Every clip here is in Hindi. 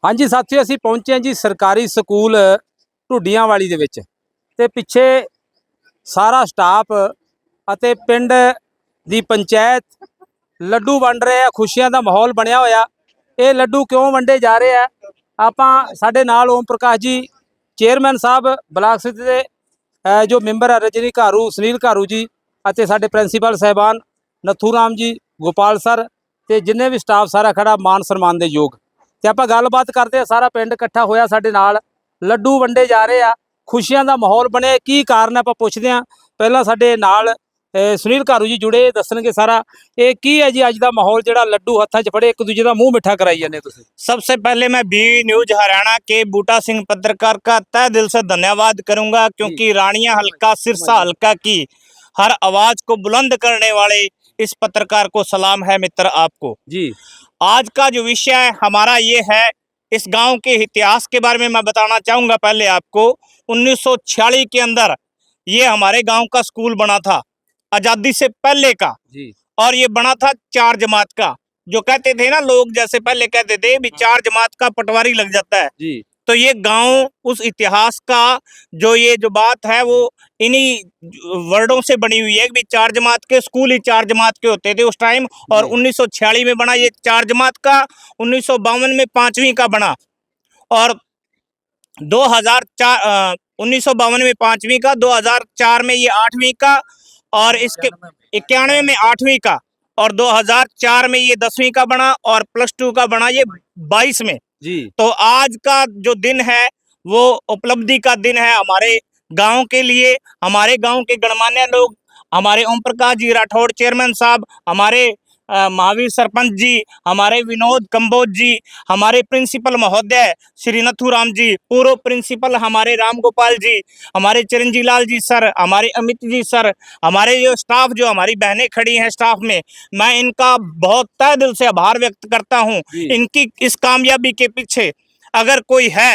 हाँ जी साथियों, ਅਸੀਂ ਪਹੁੰਚੇ ਹਾਂ ਜੀ ਸਰਕਾਰੀ ਸਕੂਲ ਢੁੱਡੀਆਂ ਵਾਲੀ ਦੇ ਵਿੱਚ ਤੇ ਪਿੱਛੇ ਸਾਰਾ ਸਟਾਫ ਅਤੇ ਪਿੰਡ ਦੀ ਪੰਚਾਇਤ ਲੱਡੂ ਵੰਡ ਰਹੇ ਆ। ਖੁਸ਼ੀਆਂ ਦਾ ਮਾਹੌਲ ਬਣਿਆ ਹੋਇਆ। ਇਹ ਲੱਡੂ ਕਿਉਂ ਵੰਡੇ ਜਾ ਰਹੇ ਆ, ਆਪਾਂ ਸਾਡੇ ਨਾਲ ਓਮ ਪ੍ਰਕਾਸ਼ ਜੀ ਚੇਅਰਮੈਨ ਸਾਹਿਬ ਬਲਾਕ ਸਮਿਤੀ ਦੇ ਜੋ ਮੈਂਬਰ ਆ ਰਜਨੀ ਘਾਰੂ, ਸੁਨੀਲ ਘਾਰੂ ਜੀ ਅਤੇ ਸਾਡੇ ਪ੍ਰਿੰਸੀਪਲ ਸਾਹਿਬਾਨ ਨੱਥੂ ਰਾਮ ਜੀ, ਗੋਪਾਲ ਸਰ ਤੇ ਜਿੰਨੇ ਵੀ ਸਟਾਫ ਸਾਰਾ ਖੜਾ ਮਾਨ ਸਨਮਾਨ ਦੇ ਯੋਗ। ਤੇ ਆਪਾਂ ਗੱਲਬਾਤ ਕਰਦੇ ਆ। ਸਾਰਾ ਪਿੰਡ ਇਕੱਠਾ ਹੋਇਆ ਸਾਡੇ ਨਾਲ, ਲੱਡੂ ਵੰਡੇ ਜਾ ਰਹੇ ਆ, ਖੁਸ਼ੀਆਂ ਦਾ ਮਾਹੌਲ ਬਣਿਆ। ਕੀ ਕਾਰਨ ਆਪਾਂ ਪੁੱਛਦੇ ਆ। ਪਹਿਲਾਂ ਸਾਡੇ ਨਾਲ ਸੁਨੀਲ ਘਾਰੂ ਜੀ जुड़े, ਦੱਸਣਗੇ ਸਾਰਾ ਇਹ ਕੀ ਹੈ ਜੀ ਅੱਜ ਦਾ ਮਾਹੌਲ, ਜਿਹੜਾ ਲੱਡੂ ਹੱਥਾਂ 'ਚ ਫੜੇ ਇੱਕ ਦੂਜੇ ਦਾ ਮੂੰਹ ਮਿੱਠਾ ਕਰਾਈ ਜਾਂਦੇ ਤੁਸੀਂ। सबसे पहले मैं बी न्यूज हरियाणा के बूटा सिंह पत्रकार का तहे दिल से धन्यवाद करूंगा, क्योंकि रानिया हल्का सिरसा हल्का की हर आवाज को बुलंद करने वाले इस पत्रकार को सलाम है मित्र आपको जी। आज का जो विषय है हमारा ये है, इस गांव के इतिहास के बारे में मैं बताना चाहूंगा। पहले आपको 1946 के अंदर ये हमारे गांव का स्कूल बना था, आजादी से पहले का जी। और ये बना था 4 जमात का। जो कहते थे ना लोग, जैसे पहले कहते थे भी 4 जमात का पटवारी लग जाता है जी। तो ये गांव उस इतिहास का जो ये जो बात है वो इन्हीं वर्डों से बनी हुई है कि 4 जमात के स्कूल ही 4 जमात के होते थे उस टाइम। और 1946 में बना ये 4 जमात का, 1952 में 5वीं का बना और 2004 1952 में 5वीं का, 2004 में ये 8वीं का और इसके 91 में 8वीं का और 2004 में ये 10वीं का बना और +2 का बना ये 22 में जी। तो आज का जो दिन है वो उपलब्धि का दिन है हमारे गांव के लिए। हमारे गांव के गणमान्य लोग, हमारे ओम प्रकाश जी राठौड़ चेयरमैन साहब, हमारे महावीर सरपंच जी, हमारे विनोद कंबोज जी, हमारे प्रिंसिपल महोदय श्री नथू राम जी, पूर्व प्रिंसिपल हमारे राम गोपाल जी, हमारे चिरंजी लाल जी सर, हमारे अमित जी सर, हमारे जो स्टाफ, जो हमारी बहनें खड़ी हैं स्टाफ में, मैं इनका बहुत तहे दिल से आभार व्यक्त करता हूं। इनकी इस कामयाबी के पीछे अगर कोई है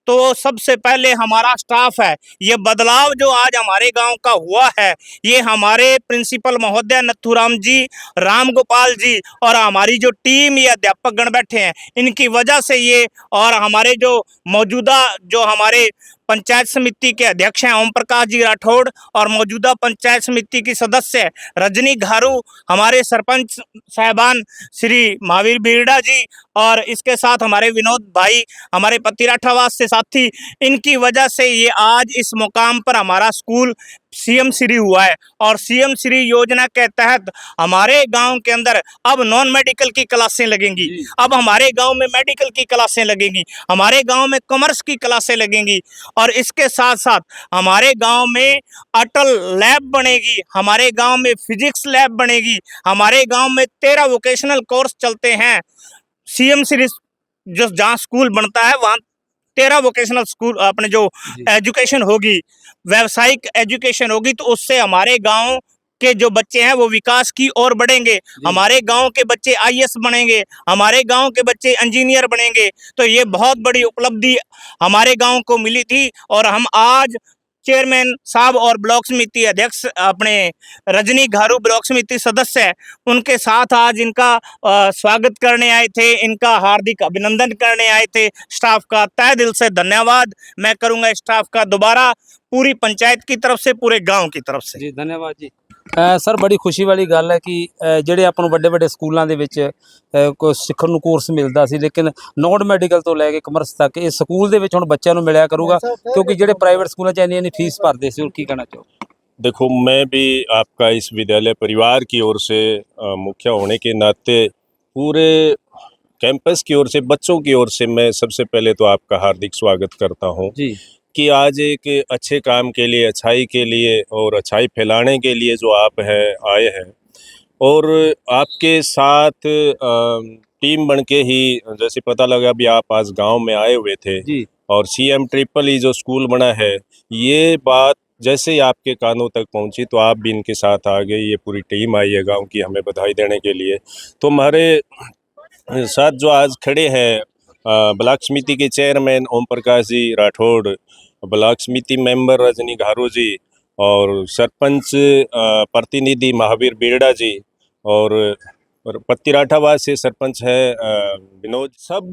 तो सबसे पहले हमारा स्टाफ है। ये बदलाव जो आज हमारे गांव का हुआ है ये हमारे प्रिंसिपल महोदय नथुराम जी, राम गोपाल जी और हमारी जो टीम, ये अध्यापक गण बैठे हैं, इनकी वजह से ये। और हमारे जो मौजूदा जो हमारे पंचायत समिति के अध्यक्ष हैं ओम प्रकाश जी राठौड़ और मौजूदा पंचायत समिति की सदस्य रजनी घारू, हमारे सरपंच साहबान श्री महावीर बीरड़ा जी और इसके साथ हमारे विनोद भाई, हमारे पतिराठावास से साथी, इनकी वजह से ये आज इस मुकाम पर हमारा स्कूल सीएम श्री हुआ है। और सीएम श्री योजना के तहत हमारे गांव के अंदर अब नॉन मेडिकल की क्लासें लगेंगी, अब हमारे गांव में मेडिकल की क्लासें लगेंगी, हमारे गांव में कॉमर्स की क्लासें लगेंगी और इसके साथ साथ हमारे गांव में अटल लैब बनेगी, हमारे गांव में फिजिक्स लैब बनेगी, हमारे गांव में 13 वोकेशनल कोर्स चलते हैं। सीएम श्री जो जहाँ स्कूल बनता है वहाँ 13 वोकेशनल स्कूल अपने जो एजुकेशन होगी, व्यावसायिक एजुकेशन होगी, तो उससे हमारे गांव के जो बच्चे हैं वो विकास की ओर बढ़ेंगे। हमारे गांव के बच्चे आईएएस बनेंगे, हमारे गांव के बच्चे इंजीनियर बनेंगे। तो ये बहुत बड़ी उपलब्धि हमारे गांव को मिली थी और हम आज चेयरमैन साहब और ब्लॉक समिति अध्यक्ष अपने रजनी घारू ब्लॉक समिति सदस्य है, उनके साथ आज इनका स्वागत करने आए थे, इनका हार्दिक अभिनंदन करने आए थे। स्टाफ का तहे दिल से धन्यवाद मैं करूंगा स्टाफ का दोबारा, पूरी पंचायत की तरफ से, पूरे गांव की तरफ से जी। धन्यवाद जी। सर बड़ी खुशी वाली गल है कि ਜਿਹੜੇ ਆਪਾਂ ਨੂੰ ਵੱਡੇ ਵੱਡੇ ਸਕੂਲਾਂ ਦੇ ਵਿੱਚ ਕੋਈ ਸਿੱਖਣ ਨੂੰ ਕੋਰਸ ਮਿਲਦਾ ਸੀ, ਲੇਕਿਨ ਨੌਨ ਮੈਡੀਕਲ ਤੋਂ ਲੈ ਕੇ ਕਮਰਸ ਤੱਕ ਇਹ ਸਕੂਲ ਦੇ ਵਿੱਚ ਹੁਣ ਬੱਚਿਆਂ ਨੂੰ ਮਿਲਿਆ ਕਰੂਗਾ, ਕਿਉਂਕਿ ਜਿਹੜੇ ਪ੍ਰਾਈਵੇਟ ਸਕੂਲਾਂ 'ਚ ਇੰਨੀ ਫੀਸ ਭਰਦੇ ਸੀ। और ਕੀ कहना चाहो? देखो, मैं भी आपका इस विद्यालय परिवार की ओर से मुखिया होने के नाते पूरे कैंपस की ओर से, बच्चों की ओर से मैं सबसे पहले तो आपका हार्दिक स्वागत करता हूं जी कि आज एक अच्छे काम के लिए, अच्छाई के लिए और अच्छाई फैलाने के लिए जो आप है आए हैं और आपके साथ टीम बन के ही, जैसे पता लगा भी आप आज गांव में आए हुए थे जी। और CM जो स्कूल बना है, ये बात जैसे ही आपके कानों तक पहुंची तो आप भी इनके साथ आ गए। ये पूरी टीम आई है गांव की हमें बधाई देने के लिए। तो हमारे साथ जो आज खड़े हैं ब्लॉक समिति के चेयरमैन ओम प्रकाश जी राठौड़, ब्लॉक समिति मेंबर रजनी घारू जी और सरपंच प्रतिनिधि महावीर बीरड़ा जी और पतिराठावास से सरपंच है विनोद, सब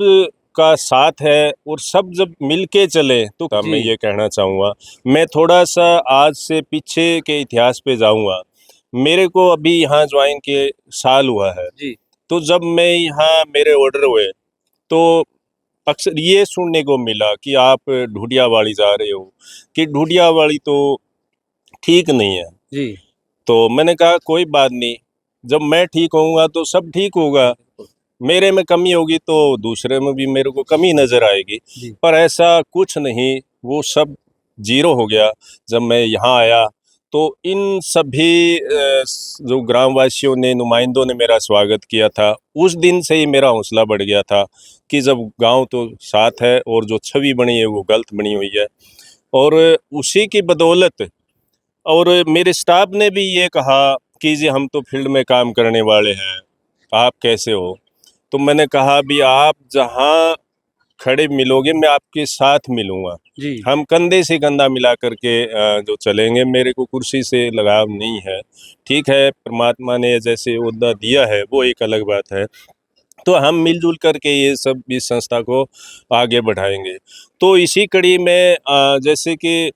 सबका साथ है और सब जब मिल के चले तो मैं जी। ये कहना चाहूँगा। मैं थोड़ा सा आज से पीछे के इतिहास पे जाऊँगा। मेरे को अभी यहाँ ज्वाइन किए साल हुआ है। जी। तो जब मैं यहाँ मेरे ऑर्डर हुए तो अक्सर ये सुनने को मिला कि आप ढूंढियावाड़ी जा रहे हो, कि ढूंढियावाड़ी तो ठीक नहीं है। जी। तो मैंने कहा कोई बात नहीं, जब मैं ठीक होऊंगा तो सब ठीक होगा। मेरे में कमी होगी तो दूसरे में भी मेरे को कमी नजर आएगी। जी। पर ऐसा कुछ नहीं, वो सब जीरो हो गया जब मैं यहाँ आया। तो इन सभी जो ग्रामवासियों ने, नुमाइंदों ने मेरा स्वागत किया था, उस दिन से ही मेरा हौसला बढ़ गया था कि जब गांव तो साथ है और जो छवि बनी है वो गलत बनी हुई है। और उसी की बदौलत और मेरे स्टाफ ने भी ये कहा कि जी हम तो फील्ड में काम करने वाले हैं, आप कैसे हो? तो मैंने कहा भी आप जहाँ खड़े मिलोगे मैं आपके साथ मिलूंगा। जी। हम कंधे से कंधा मिला करके जो चलेंगे। मेरे को कुर्सी से लगाव नहीं है। ठीक है, परमात्मा ने जैसे ओहदा दिया है वो एक अलग बात है। तो हम मिलजुल करके ये सब इस संस्था को आगे बढ़ाएंगे। तो इसी कड़ी में जैसे कि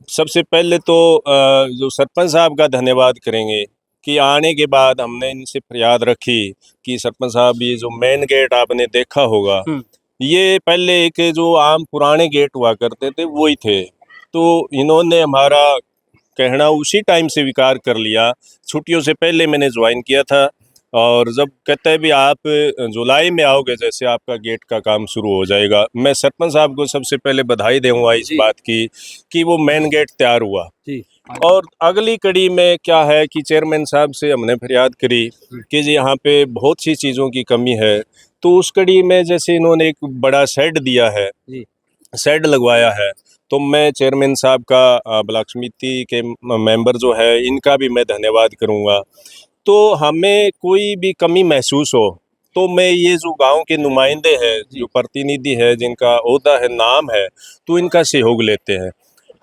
सबसे पहले तो जो सरपंच साहब का धन्यवाद करेंगे कि आने के बाद हमने इनसे फरियाद रखी कि सरपंच साहब ये जो मेन गेट आपने देखा होगा, ये पहले एक जो आम पुराने गेट हुआ करते थे वही थे। तो इन्होंने हमारा कहना उसी टाइम से स्वीकार कर लिया। छुट्टियों से पहले मैंने ज्वाइन किया था और जब कहते हैं भी आप जुलाई में आओगे जैसे आपका गेट का काम शुरू हो जाएगा। मैं सरपंच साहब को सबसे पहले बधाई दूंगा इस जी। बात की कि वो मेन गेट तैयार हुआ। जी। और अगली कड़ी में क्या है कि चेयरमैन साहब से हमने फरियाद करी कि जी यहाँ पे बहुत सी चीज़ों की कमी है। तो उस कड़ी में जैसे इन्होंने एक बड़ा शेड दिया है, जी। शेड लगवाया है, तो मैं चेयरमैन साहब का ब्लॉक समिति के मेंबर जो है इनका भी मैं धन्यवाद करूँगा। तो हमें कोई भी कमी महसूस हो तो मैं ये जो गांव के नुमाइंदे हैं, जो प्रतिनिधि है, जिनका ओहदा है, नाम है, तो इनका सहयोग लेते हैं।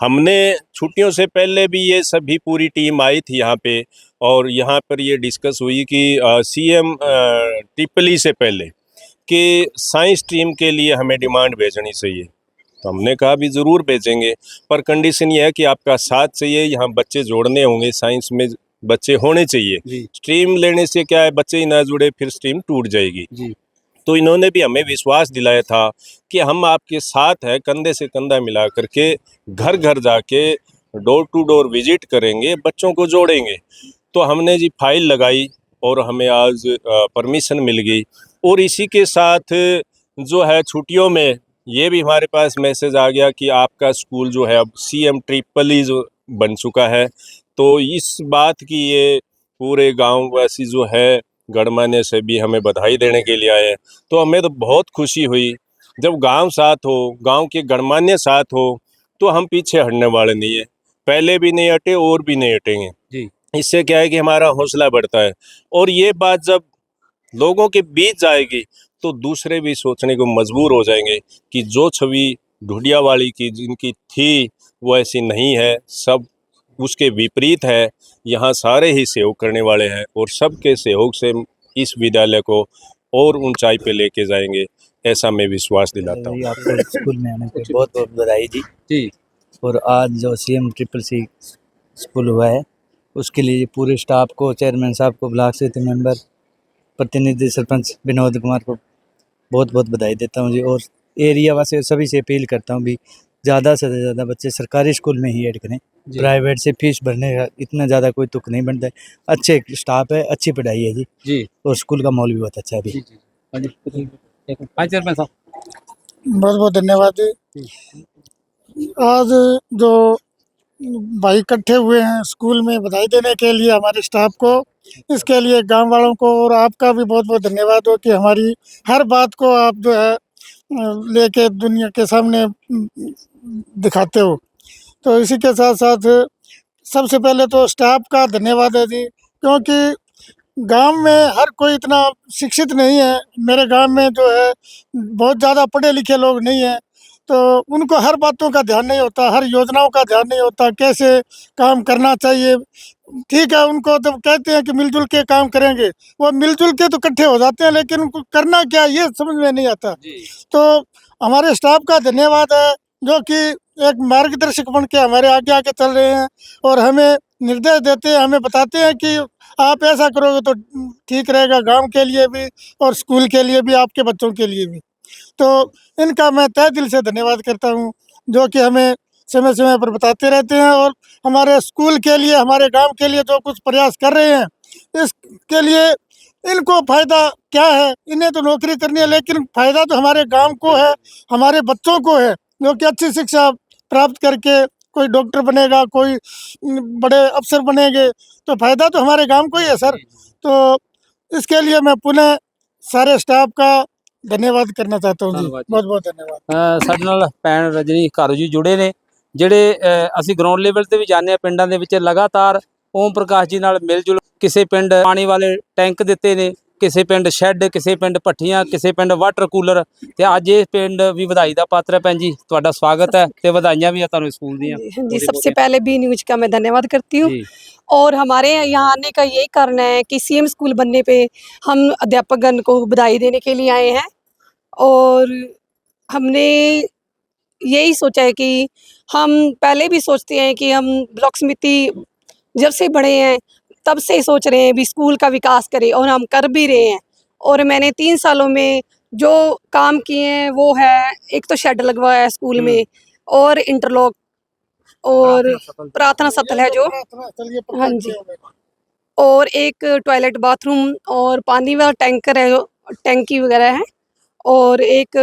हमने छुट्टियों से पहले भी ये सभी पूरी टीम आई थी यहाँ पे और यहाँ पर ये डिस्कस हुई कि सीएम ट्रिपल ई से पहले कि साइंस टीम के लिए हमें डिमांड भेजनी चाहिए। तो हमने कहा भी ज़रूर भेजेंगे, पर कंडीशन ये है कि आपका साथ चाहिए, यहाँ बच्चे जोड़ने होंगे, साइंस में बच्चे होने चाहिए। जी। स्ट्रीम लेने से क्या है, बच्चे ही ना जुड़े फिर स्ट्रीम टूट जाएगी। जी। तो इन्होंने भी हमें विश्वास दिलाया था कि हम आपके साथ हैं, कंधे से कंधा मिला करके घर घर जाके डोर टू डोर विजिट करेंगे, बच्चों को जोड़ेंगे। तो हमने जी फाइल लगाई और हमें आज परमिशन मिल गई। और इसी के साथ जो है छुट्टियों में ये भी हमारे पास मैसेज आ गया कि आपका स्कूल जो है अब सीएम ट्रिपल ई जो बन चुका है। तो इस बात की ये पूरे गांव वासी जो है गणमान्य से भी हमें बधाई देने के लिए आए। तो हमें तो बहुत खुशी हुई जब गांव साथ हो, गांव के गणमान्य साथ हो, तो हम पीछे हटने वाले नहीं है। पहले भी नहीं हटे और भी नहीं हटेंगे। जी। इससे क्या है कि हमारा हौसला बढ़ता है और ये बात जब लोगों के बीच जाएगी तो दूसरे भी सोचने को मजबूर हो जाएंगे कि जो छवि ढूंढियावाड़ी की जिनकी थी वो ऐसी नहीं है, सब उसके विपरीत है। यहाँ सारे ही सहयोग करने वाले हैं और सबके सहयोग से इस विद्यालय को और ऊंचाई पे लेके जाएंगे, ऐसा मैं विश्वास दिलाता हूँ। जी, आपको स्कूल में आने की बहुत बहुत बधाई जी। जी। और आज जो सीएम ट्रिपल सी स्कूल हुआ है उसके लिए पूरे स्टाफ को, चेयरमैन साहब को, ब्लॉक समिति मेंबर, प्रतिनिधि सरपंच विनोद कुमार को बहुत बहुत बधाई देता हूँ जी। और एरिया वासी सभी से अपील करता हूँ भी ज़्यादा से ज़्यादा बच्चे सरकारी स्कूल में ही ऐड करें। प्राइवेट से फीस भरने का इतना ज़्यादा कोई तुक नहीं बनता है। अच्छे स्टाफ है, अच्छी पढ़ाई है जी। जी। और स्कूल का माहौल भी बहुत अच्छा है अभी। हाँ चेयरमैन साहब। बहुत बहुत धन्यवाद जी। आज जो भाई इकट्ठे हुए हैं स्कूल में बधाई देने के लिए हमारे स्टाफ को, इसके लिए गांव वालों को और आपका भी बहुत बहुत धन्यवाद हो कि हमारी हर बात को आप जो है लेके दुनिया के सामने दिखाते हो। तो इसी के साथ साथ सबसे पहले तो स्टाफ का धन्यवाद है जी, क्योंकि गांव में हर कोई इतना शिक्षित नहीं है। मेरे गांव में जो है बहुत ज़्यादा पढ़े लिखे लोग नहीं हैं, तो उनको हर बातों का ध्यान नहीं होता, हर योजनाओं का ध्यान नहीं होता, कैसे काम करना चाहिए, ठीक है, उनको जब कहते हैं कि मिलजुल के काम करेंगे, वो मिलजुल के तो इकट्ठे हो जाते हैं, लेकिन उनको करना क्या ये समझ में नहीं आता। तो हमारे स्टाफ का धन्यवाद है, जो कि एक मार्गदर्शक बन के हमारे आगे आगे चल रहे हैं और हमें निर्देश देते हैं, हमें बताते हैं कि आप ऐसा करोगे तो ठीक रहेगा, गांव के लिए भी और स्कूल के लिए भी, आपके बच्चों के लिए भी। तो इनका मैं तहे दिल से धन्यवाद करता हूँ, जो कि हमें समय समय पर बताते रहते हैं और हमारे स्कूल के लिए, हमारे गांव के लिए जो कुछ प्रयास कर रहे हैं, इसके लिए इनको फ़ायदा क्या है? इन्हें तो नौकरी करनी है, लेकिन फ़ायदा तो हमारे गांव को है, हमारे बच्चों को है, जो कि अच्छी शिक्षा प्राप्त करके कोई डॉक्टर बनेगा, कोई बड़े अफ़सर बनेंगे, तो फ़ायदा तो हमारे गांव को ही है सर। तो इसके लिए मैं पुनः सारे स्टाफ का धन्यवाद करना चाहता हूँ जी। धन्यवाद जी। बहुत बहुत धन्यवाद। ਸਾਡੇ ਨਾਲ ਭੈਣ ਰਜਨੀ ਘਾਰੂ ਜੀ ਜੁੜੇ ਨੇ, ਜਿਹੜੇ ਅਸੀਂ ਗਰਾਊਂਡ ਲੈਵਲ ਤੇ ਵੀ ਜਾਂਦੇ ਹਾਂ ਪਿੰਡਾਂ ਦੇ ਵਿੱਚ, ਲਗਾਤਾਰ ਓਮ ਪ੍ਰਕਾਸ਼ ਜੀ ਨਾਲ ਮਿਲ ਜੁਲ, ਕਿਸੇ ਪਿੰਡ ਪਾਣੀ ਵਾਲੇ ਟੈਂਕ ਦਿੱਤੇ ਨੇ, ਕਿਸੇ ਪਿੰਡ ਸ਼ੈੱਡ, ਕਿਸੇ ਪਿੰਡ ਭੱਠੀਆਂ, ਕਿਸੇ ਪਿੰਡ ਵਾਟਰ ਕੂਲਰ, ਤੇ ਅੱਜ ਇਹ ਪਿੰਡ ਵੀ ਵਧਾਈ ਦਾ ਪਾਤਰ ਹੈ। ਭੈਣ ਜੀ ਤੁਹਾਡਾ ਸਵਾਗਤ है ਤੇ ਵਧਾਈਆਂ ਵੀ ਆ ਤੁਹਾਨੂੰ ਸਕੂਲ ਦੀਆਂ। जी, सबसे पहले बी न्यूज का मैं धन्यवाद करती हूँ। जी और हमारे यहाँ आने का यही कारण है कि सीएम स्कूल बनने पे हम अध्यापकगण को बधाई देने के लिए आए हैं। और हमने यही सोचा है कि हम पहले भी सोचते हैं कि हम ब्लॉक समिति जब से बड़े हैं तब से सोच रहे हैं भी स्कूल का विकास करें, और हम कर भी रहे हैं। और मैंने 3 सालों में जो काम किए हैं वो है, एक तो शेड लगवाया है स्कूल में, और इंटरलॉक, और प्रार्थना सतल है जो, हाँ जी, और एक टॉयलेट बाथरूम, और पानी वाला टैंकर है जो, टैंकी वगैरह है, और एक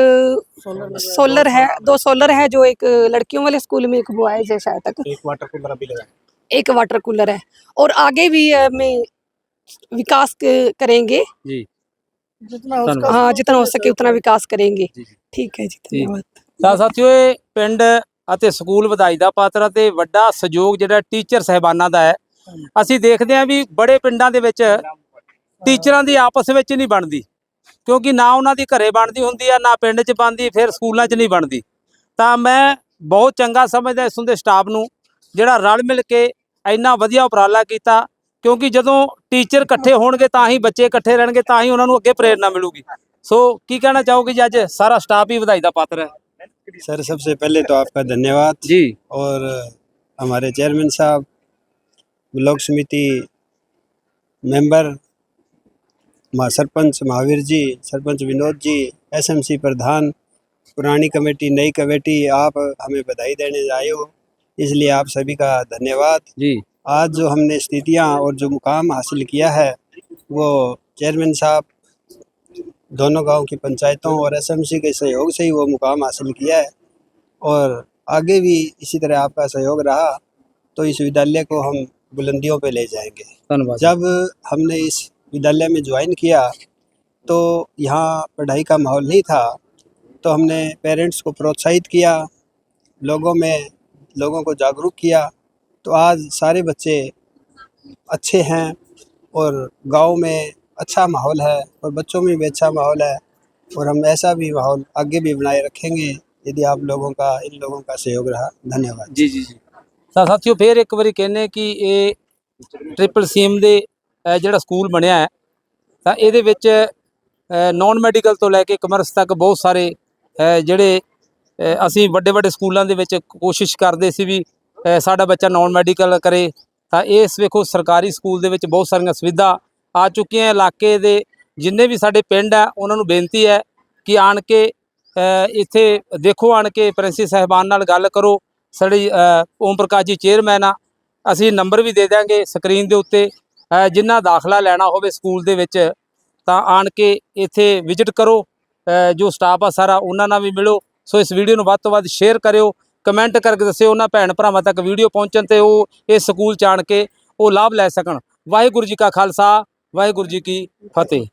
सोलर है, 2 सोलर है जो एक लड़कियों वाले स्कूल में एक वो है जो शायद तक, एक वाटर कूलर भी लगा। एक वाटर कूलर है। और आगे भी हमें विकास करेंगे, जी जितना हो सके हाँ जितना हो सके उतना विकास करेंगे। जी जी। ठीक है जी, धन्यवाद। ਤਾਂ ਸਾਥੀਓ, ਇਹ ਪਿੰਡ ਅਤੇ ਸਕੂਲ ਵਧਾਈ ਦਾ ਪਾਤਰ ਅਤੇ ਵੱਡਾ ਸਹਿਯੋਗ ਜਿਹੜਾ ਟੀਚਰ ਸਾਹਿਬਾਨਾਂ ਦਾ ਹੈ। ਅਸੀਂ ਦੇਖਦੇ ਹਾਂ ਵੀ ਬੜੇ ਪਿੰਡਾਂ ਦੇ ਵਿੱਚ ਟੀਚਰਾਂ ਦੀ ਆਪਸ ਵਿੱਚ ਨਹੀਂ ਬਣਦੀ, ਕਿਉਂਕਿ ਨਾ ਉਹਨਾਂ ਦੀ ਘਰੇ ਬਣਦੀ ਹੁੰਦੀ ਆ, ਨਾ ਪਿੰਡ 'ਚ ਬਣਦੀ, ਫਿਰ ਸਕੂਲਾਂ 'ਚ ਨਹੀਂ ਬਣਦੀ। ਤਾਂ ਮੈਂ ਬਹੁਤ ਚੰਗਾ ਸਮਝਦਾ ਇਸ ਦੇ ਸਟਾਫ ਨੂੰ, ਜਿਹੜਾ ਰਲ ਮਿਲ ਕੇ ਇੰਨਾ ਵਧੀਆ ਉਪਰਾਲਾ ਕੀਤਾ, ਕਿਉਂਕਿ ਜਦੋਂ ਟੀਚਰ ਇਕੱਠੇ ਹੋਣਗੇ ਤਾਂ ਹੀ ਬੱਚੇ ਇਕੱਠੇ ਰਹਿਣਗੇ, ਤਾਂ ਹੀ ਉਹਨਾਂ ਨੂੰ ਅੱਗੇ ਪ੍ਰੇਰਨਾ ਮਿਲੂਗੀ। ਸੋ ਕੀ ਕਹਿਣਾ ਚਾਹੋਗੇ ਜੀ, ਅੱਜ ਸਾਰਾ ਸਟਾਫ ਹੀ ਵਧਾਈ ਦਾ ਪਾਤਰ है। सर सबसे पहले तो आपका धन्यवाद जी और हमारे चेयरमैन साहब, ब्लॉक समिति मेंबर, सरपंच महावीर जी, सरपंच विनोद जी, एसएमसी प्रधान, पुरानी कमेटी, नई कमेटी, आप हमें बधाई देने आए हो, इसलिए आप सभी का धन्यवाद। जी आज जो हमने स्थितियां और जो मुकाम हासिल किया है, वो चेयरमैन साहब, दोनों गांव की पंचायतों और एसएमसी के सहयोग से ही वो मुकाम हासिल किया है। और आगे भी इसी तरह आपका सहयोग रहा तो इस विद्यालय को हम बुलंदियों पे ले जाएंगे। धन्यवाद। जब हमने इस विद्यालय में ज्वाइन किया तो यहाँ पढ़ाई का माहौल नहीं था, तो हमने पेरेंट्स को प्रोत्साहित किया, लोगों को जागरूक किया, तो आज सारे बच्चे अच्छे हैं और गांव में अच्छा माहौल है और बच्चों में भी अच्छा माहौल है। और हम ऐसा भी माहौल आगे भी बनाए रखेंगे यदि आप लोगों का, इन लोगों का सहयोग रहा। धन्यवाद। जी जी जी। ਤਾਂ ਸਾਥੀਓ, ਫਿਰ ਇੱਕ ਵਾਰੀ ਕਹਿੰਦੇ ਕਿ ਇਹ ਟ੍ਰਿਪਲ ਸੀਐਮ ਦੇ ਜਿਹੜਾ ਸਕੂਲ ਬਣਿਆ ਹੈ, ਤਾਂ ਇਹਦੇ ਵਿੱਚ ਨਾਨ ਮੈਡੀਕਲ ਤੋਂ ਲੈ ਕੇ ਕਮਰਸ ਤੱਕ ਬਹੁਤ ਸਾਰੇ ਜਿਹੜੇ ਅਸੀਂ ਵੱਡੇ ਵੱਡੇ ਸਕੂਲਾਂ ਦੇ ਵਿੱਚ ਕੋਸ਼ਿਸ਼ ਕਰਦੇ ਸੀ ਵੀ ਸਾਡਾ ਬੱਚਾ ਨਾਨ ਮੈਡੀਕਲ ਕਰੇ। ਤਾਂ ਇਸ ਵੇਖੋ ਸਰਕਾਰੀ ਸਕੂਲ ਦੇ ਵਿੱਚ ਬਹੁਤ ਸਾਰੀਆਂ ਸੁਵਿਧਾ ਆ ਚੁੱਕੀਆਂ। ਇਲਾਕੇ ਦੇ ਜਿੰਨੇ ਵੀ ਸਾਡੇ ਪਿੰਡ ਆ, ਉਹਨਾਂ ਨੂੰ ਬੇਨਤੀ ਹੈ ਕਿ ਆਣ ਕੇ ਇੱਥੇ ਦੇਖੋ, ਆਣ ਕੇ ਪ੍ਰਿੰਸੀਪਲ ਸਾਹਿਬਾਨ ਨਾਲ ਗੱਲ ਕਰੋ। ਸਾਡੀ ਓਮ ਪ੍ਰਕਾਸ਼ ਜੀ ਚੇਅਰਮੈਨ ਆ, ਅਸੀਂ ਨੰਬਰ ਵੀ ਦੇ ਦਿਆਂਗੇ ਸਕਰੀਨ ਦੇ ਉੱਤੇ। ਜਿੰਨਾ ਦਾਖਲਾ ਲੈਣਾ ਹੋਵੇ ਸਕੂਲ ਦੇ ਵਿੱਚ ਤਾਂ ਆਣ ਕੇ ਇੱਥੇ ਵਿਜ਼ਿਟ ਕਰੋ। ਜੋ ਸਟਾਫ ਆ ਸਾਰਾ, ਉਹਨਾਂ ਨਾਲ ਵੀ ਮਿਲੋ। ਸੋ ਇਸ ਵੀਡੀਓ ਨੂੰ ਵੱਧ ਤੋਂ ਵੱਧ ਸ਼ੇਅਰ ਕਰਿਓ, ਕਮੈਂਟ ਕਰਕੇ ਦੱਸਿਓ ਉਹਨਾਂ ਭੈਣ ਭਰਾਵਾਂ ਤੱਕ ਵੀਡੀਓ ਪਹੁੰਚਣ ਤੇ ਉਹ ਇਸ ਸਕੂਲ 'ਚ ਆਣ ਕੇ ਉਹ ਲਾਭ ਲੈ ਸਕਣ। ਵਾਹਿਗੁਰੂ ਜੀ ਕਾ ਖਾਲਸਾ, ਵਾਹਿਗੁਰੂ ਜੀ ਕੀ ਫਤਿਹ।